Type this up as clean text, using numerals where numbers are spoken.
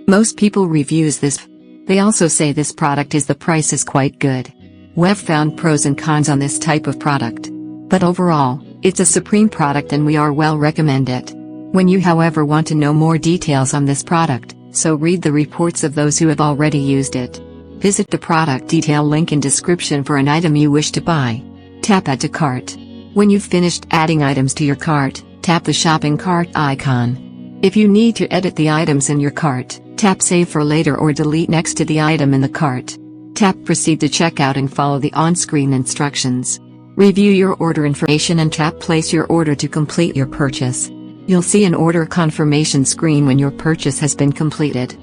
Most people reviews this. They also say this product the price is quite good. We've found pros and cons on this type of product. But overall, it's a supreme product and we are well recommend it. When you however want to know more details on this product, so read the reports of those who have already used it. Visit the product detail link in description for an item you wish to buy. Tap Add to Cart. When you've finished adding items to your cart, tap the shopping cart icon. If you need to edit the items in your cart, tap Save for later or delete next to the item in the cart. Tap Proceed to checkout and follow the on-screen instructions. Review your order information and tap Place your order to complete your purchase. You'll see an order confirmation screen when your purchase has been completed.